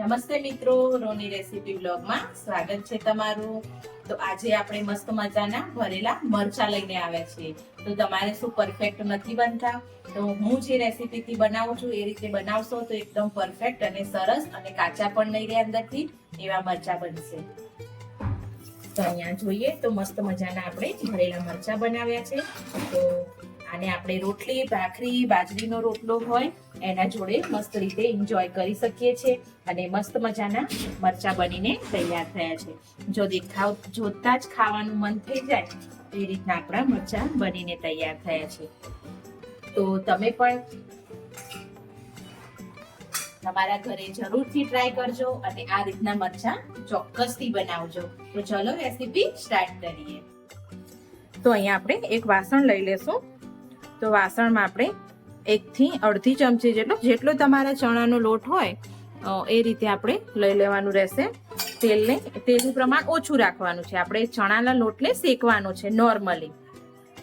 નમસ્તે મિત્રો, રોની રેસીપી બ્લોગમાં સ્વાગત છે તમારું। તો આજે આપણે મસ્ત મજાના ભરેલા મરચા લઈને આવ્યા છીએ। તો તમારે શું પરફેક્ટ નથી બનતા? તો હું જે રેસીપીથી બનાવું છું એ રીતે બનાવશો તો એકદમ પરફેક્ટ અને સરસ અને કાચા પણ નહીં રહે અંદરથી એવા મરચા બનશે। તો અહીંયા જોઈએ તો મસ્ત મજાના આપણે ભરેલા મરચા બનાવ્યા છે। તો આને આપણે રોટલી, ભાખરી, બાજરીનો રોટલો હોય એના જોડે મસ્ત રીતે એન્જોય કરી શકીએ છીએ અને મસ્ત મજાના મરચા બનીને તૈયાર થયા છે। જો દેખાવ જોતા જ ખાવાનું મન થઈ જાય એ રીતના આપણા મરચા બનીને તૈયાર થયા છે। તો તમે પણ તમારા ઘરે જરૂરથી ટ્રાય કરજો અને આ રીતના મરચા ચોક્કસથી બનાવજો। તો ચલો રેસીપી સ્ટાર્ટ કરીએ। તો અહીંયા આપણે એક વાસણ લઈ લેશું। તો વાસણમાં આપણે 1 થી અડધી ચમચી જેટલો તમારા ચણાનો લોટ હોય એ રીતે આપણે લઈ લેવાનું રહેશે। તેલનું પ્રમાણ ઓછું રાખવાનું છે। આપણે ચણાના લોટને શેકવાનો છે નોર્મલી,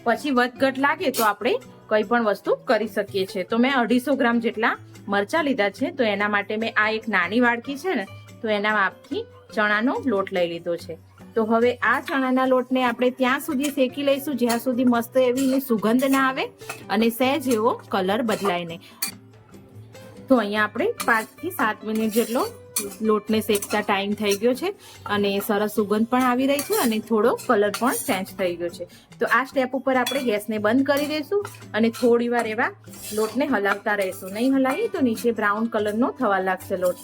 પછી વધઘટ લાગે તો આપણે કઈ પણ વસ્તુ કરી શકીએ છીએ। તો મેં 250 ગ્રામ જેટલા મરચા લીધા છે। તો એના માટે મેં આ એક નાની વાડકી છે ને, તો એના માપથી ચણાનો લોટ લઈ લીધો છે। તો હવે આ ચણાના લોટને આપણે ત્યાં સુધી શેકી લઈશું જ્યાં સુધી મસ્ત એવી સુગંધ ના આવે અને સહેજ એવો કલર બદલાય નહીં। તો અહીંયા આપણે 5 થી 7 મિનિટ જેટલો લોટને શેકતા ટાઈમ થઈ ગયો છે અને સરસ સુગંધ પણ આવી રહી છે અને થોડો કલર પણ ચેન્જ થઈ ગયો છે। તો આ સ્ટેપ ઉપર આપણે ગેસને બંધ કરી દઈશું અને થોડી વાર એવા લોટને હલાવતા રહીશું। નહીં હલાવીએ તો નીચે બ્રાઉન કલરનો થવા લાગશે લોટ,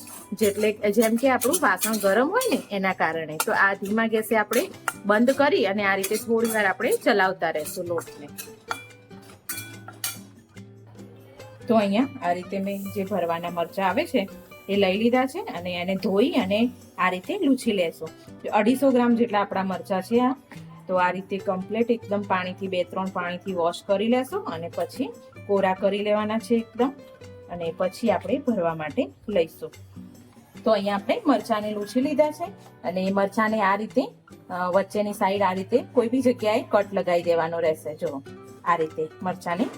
જેમ કે આપણું વાસણ ગરમ હોય ને એના કારણે। તો આ ધીમા ગેસે આપણે બંધ કરી અને આ રીતે થોડી વાર આપણે ચલાવતા રહીશું લોટને। તો અહીંયા આ રીતે મેં જે ભરવાના મરચા આવે છે એ લઈ લીધા છે અને એને ધોઈ અને આ રીતે લૂછી લેશું। 250 ગ્રામ જેટલા આપણા મરચા છે આ। તો આ રીતે કમ્પ્લીટ એકદમ પાણીથી 2-3 પાણીથી વોશ કરી લેશું અને પછી કોરા કરી લેવાના છે એકદમ, અને પછી આપણે ભરવા માટે લઈશું। તો અહીંયા આપણે મરચાને લૂછી લીધા છે અને એ મરચાને આ રીતે વચ્ચેની સાઈડ આ રીતે કોઈ બી જગ્યાએ કટ લગાવી દેવાનો રહેશે। જો આ રીતે મરચાને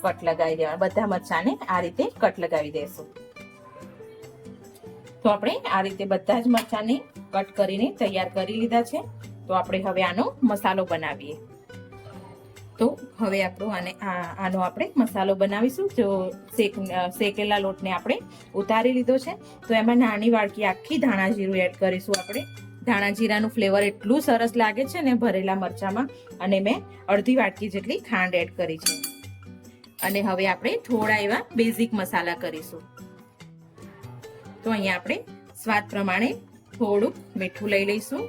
કટ લગાવી દેવાના, બધા મરચાને આ રીતે કટ લગાવી દેશું। તો આપણે આ રીતે બધા જ મરચાને કટ કરીને તૈયાર કરી લીધા છે। તો આપણે હવે આનો મસાલો બનાવીએ। તો હવે આનો આપણે મસાલો બનાવીશું। જો શેકેલા લોટને આપણે ઉતારી લીધો છે તો એમાં નાની વાડકી આખી ધાણા જીરું એડ કરીશું આપણે। ધાણા જીરાનું ફ્લેવર એટલું સરસ લાગે છે ને ભરેલા મરચામાં। અને મેં અડધી વાડકી જેટલી ખાંડ એડ કરી છે। અને હવે આપણે થોડા એવા બેઝિક મસાલા કરીશું। તો અહીંયા આપણે સ્વાદ પ્રમાણે થોડુંક મીઠું લઈ લઈશું।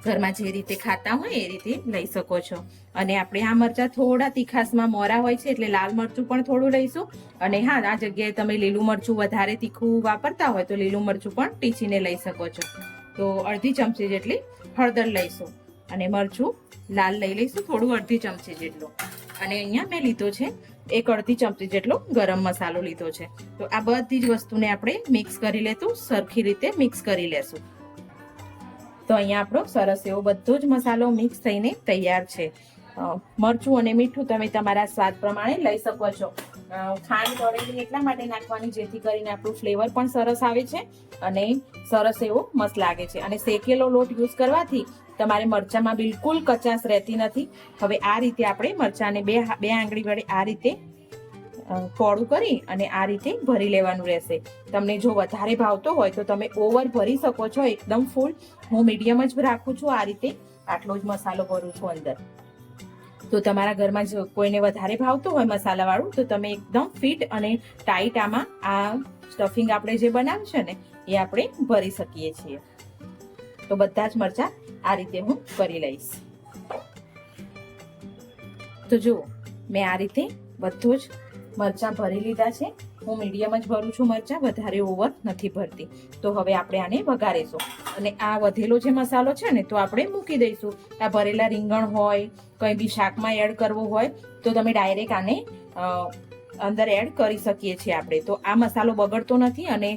ઘરમાં જે રીતે ખાતા હોય એ રીતે લઈ શકો છો। અને આપણે આ મરચા થોડા તીખાસમાં મોરા હોય છે એટલે લાલ મરચું પણ થોડું લઈશું। અને હા, આ જગ્યાએ તમે લીલું મરચું વધારે તીખું વાપરતા હોય તો લીલું મરચું પણ ટીચીને લઈ શકો છો। તો અડધી ચમચી જેટલી હળદર લઈશું અને મરચું લાલ લઈ લઈશું થોડું, અડધી ચમચી જેટલું। અને અહીંયા મેં લીધો છે 1 અડધી ચમચી જેટલો ગરમ મસાલો લીધો છે। તો આ બધી જ વસ્તુને આપણે મિક્સ કરી લેતું, સરખી રીતે મિક્સ કરી લેશું। તો અહીંયા આપણો સરસ એવો બધો જ મસાલો મિક્સ થઈને તૈયાર છે। મરચું અને મીઠું તમે તમારા સ્વાદ પ્રમાણે લઈ શકો છો। ખાંડ તળેલી એટલા માટે નાખવાની જેથી કરીને આપણું ફ્લેવર પણ સરસ આવે છે અને સરસ એવો મસ્ત લાગે છે। અને શેકેલો લોટ યુઝ કરવાથી તમારે મરચામાં બિલકુલ કચાશ રહેતી નથી। હવે આ રીતે આપણે મરચાને બે આંગળી વડે આ રીતે પોળું કરી અને આ રીતે ભરી લેવાનું રહેશે। તમને જો વધારે ભાવતો હોય તો તમે ઓવર ભરી શકો છો, એકદમ ફૂલ। હું મીડિયમ જ રાખું છું, આ રીતે આટલો જ મસાલો ભરું છું અંદર। તો તમારા ઘરમાં જો કોઈને વધારે ભાવતું હોય મસાલાવાળું તો તમે એકદમ ફિટ અને ટાઈટ આમાં આ સ્ટફિંગ આપણે જે બનાવ્યું છે ને એ આપણે ભરી શકીએ છીએ। તો બધા જ મરચા આ રીતે હું કરી લઈશ। તો જુઓ મેં આ રીતે બધું જ મરચા ભરી લીધા છે। હું મીડિયમ જ ભરું છું મરચા, વધારે ઓવર નથી ભરતી। તો હવે આપણે આને વઘારીશું અને આ વધેલો જે મસાલો છે ને તો આપણે મૂકી દઈશું। આ ભરેલા રીંગણ હોય, કંઈ બી શાકમાં એડ કરવું હોય તો તમે ડાયરેક્ટ આને અંદર એડ કરી શકીએ છીએ આપણે। તો આ મસાલો બગડતો નથી અને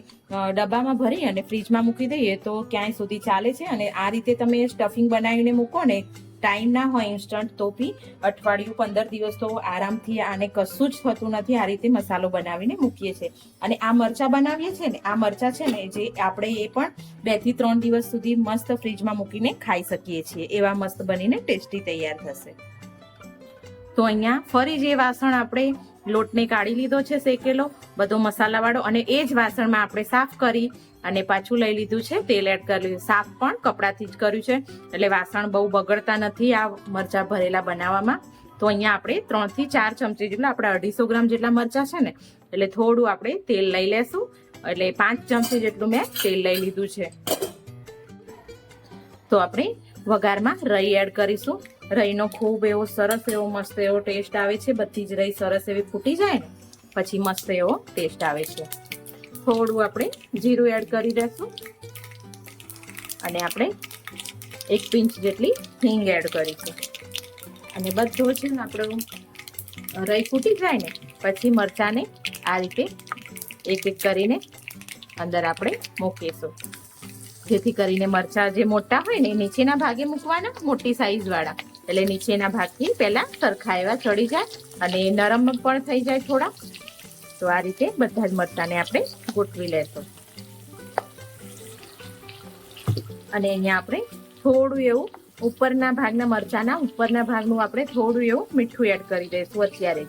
ડબ્બામાં ભરી અને ફ્રીજમાં મૂકી દઈએ તો ક્યાંય સુધી ચાલે છે। અને આ રીતે તમે સ્ટફિંગ બનાવીને મૂકો ને ટાઈમ ના હોય ઇન્સ્ટન્ટ તો બી અઠવાડિયું 15 દિવસ તો આરામથી આને કશું જ થતું નથી. આ રીતે મસાલો બનાવીને મૂકીએ છીએ. અને આ મરચા બનાવીએ છીએ ને, આ મરચા છે ને જે આપણે એ પણ 2 થી 3 દિવસ સુધી મસ્ત ફ્રીજમાં મૂકીને ખાઈ શકીએ છીએ. એવા મસ્ત બનીને ટેસ્ટી તૈયાર થશે. તો અહીંયા ફરી જે વાસણ આપણે લોટને કાઢી લીધો છે શેકેલો બધો મસાલાવાળો, અને એ જ વાસણમાં આપણે સાફ કરી અને પાછું લઈ લીધું છે, તેલ એડ કરી લીધું. સાફ પણ કપડાથી જ કર્યું છે એટલે વાસણ બહુ બગડતા નથી આ મરચા ભરેલા બનાવવામાં. તો અહીંયા આપણે 3 થી 4 ચમચી જેટલા, આપણે 250 ગ્રામ જેટલા મરચા છે ને એટલે થોડું આપણે તેલ લઈ લેશું. એટલે 5 ચમચી જેટલું મેં તેલ લઈ લીધું છે. તો આપણે વઘારમાં રાઈ એડ કરીશું. રાઈનો ખૂબ એવો સરસ એવો મસ્ત એવો ટેસ્ટ આવે છે. બધી જ રાઈ સરસ એવી ફૂટી જાય ને પછી મસ્ત એવો ટેસ્ટ આવે છે. થોડું આપણે જીરું એડ કરી દઈશું અને આપણે 1 પિંચ જેટલી હિંગ એડ કરીશું. અને બધું છે ને આપણું રાઈ ફૂટી જાય ને પછી મરચાંને આ રીતે એક એક કરીને અંદર આપણે મૂકીશું, જેથી કરીને મરચાં જે મોટા હોય ને નીચેના ભાગે મૂકવાના, મોટી સાઈઝ વાળા, એટલે નીચેના ભાગથી પહેલા સરખા એવા ચડી જાય અને નરમ પણ થઈ જાય થોડા. તો આ રીતે બધા જ મરચાંને આપણે ગોઠવી લેશું. અને અહીંયા આપણે થોડું એવું ઉપરના ભાગના મરચાંના ઉપરના ભાગનું આપણે થોડું એવું મીઠું એડ કરી દઈશું અત્યારે,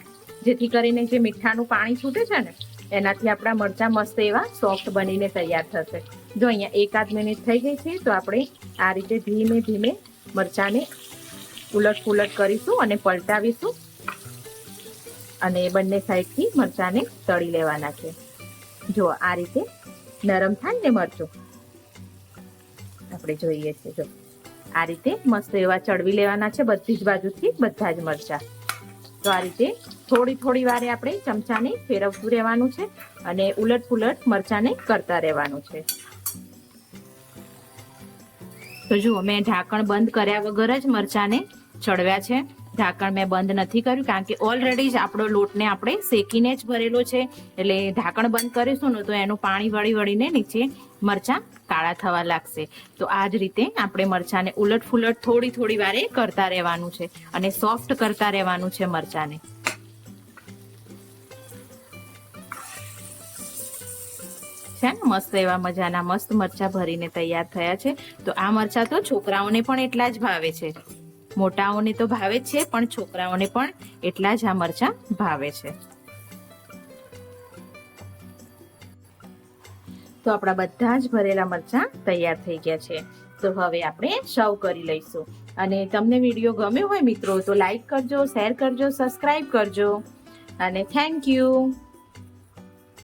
જેથી કરીને જે મીઠાનું પાણી છૂટે છે ને એનાથી આપણા મરચાં મસ્ત એવા સોફ્ટ બનીને તૈયાર થશે. જો અહીંયા 1-8 મિનિટ થઈ ગઈ છે તો આપણે આ રીતે ધીમે ધીમે મરચાંને ઉલટ પુલટ કરીશું અને પલટાવીશું અને બંને સાઈડથી મરચાંને તળી લેવાના છે. જો આ રીતે નરમ થાય ને મરચું આપણે જોઈએ છે. જો આ રીતે મસ્ત એવા ચડવી લેવાના છે બધી જ બાજુથી બધા જ મરચાં. તો આ રીતે થોડી થોડી વારે આપણે ચમચાને ફેરવતું રહેવાનું છે અને ઉલટ પુલટ મરચાંને કરતા રહેવાનું છે. તો જુઓ મેં ઢાંકણ બંધ કર્યા વગર જ મરચાંને ચડવ્યા છે. ઢાંકણ મેં બંધ નથી કર્યું કારણ કે ઓલરેડી જ આપણો લોટને આપણે શેકીને જ ભરેલો છે, એટલે ઢાંકણ બંધ કરીશું ને તો એનું પાણી વળીને નીચે મરચાં કાળા થવા લાગશે. તો આ જ રીતે આપણે મરચાંને ઉલટ ફુલટ થોડી થોડી વારે કરતા રહેવાનું છે અને સોફ્ટ કરતા રહેવાનું છે મરચાંને. છે ને મસ્ત એવા મજાના મસ્ત મરચાં ભરીને તૈયાર થયા છે. તો આ મરચાં તો છોકરાઓને પણ એટલા જ ભાવે છે, મોટાઓને તો ભાવે જ છે પણ છોકરાઓને પણ એટલા જ આ મરચાં ભાવે છે. તો આપણા બધા જ ભરેલા મરચાં તૈયાર થઈ ગયા છે. તો હવે આપણે સર્વ કરી લઈશું. અને તમને વિડીયો ગમ્યો હોય મિત્રો તો લાઈક કરજો, શેર કરજો, સબસ્ક્રાઈબ કરજો અને થેન્ક યુ.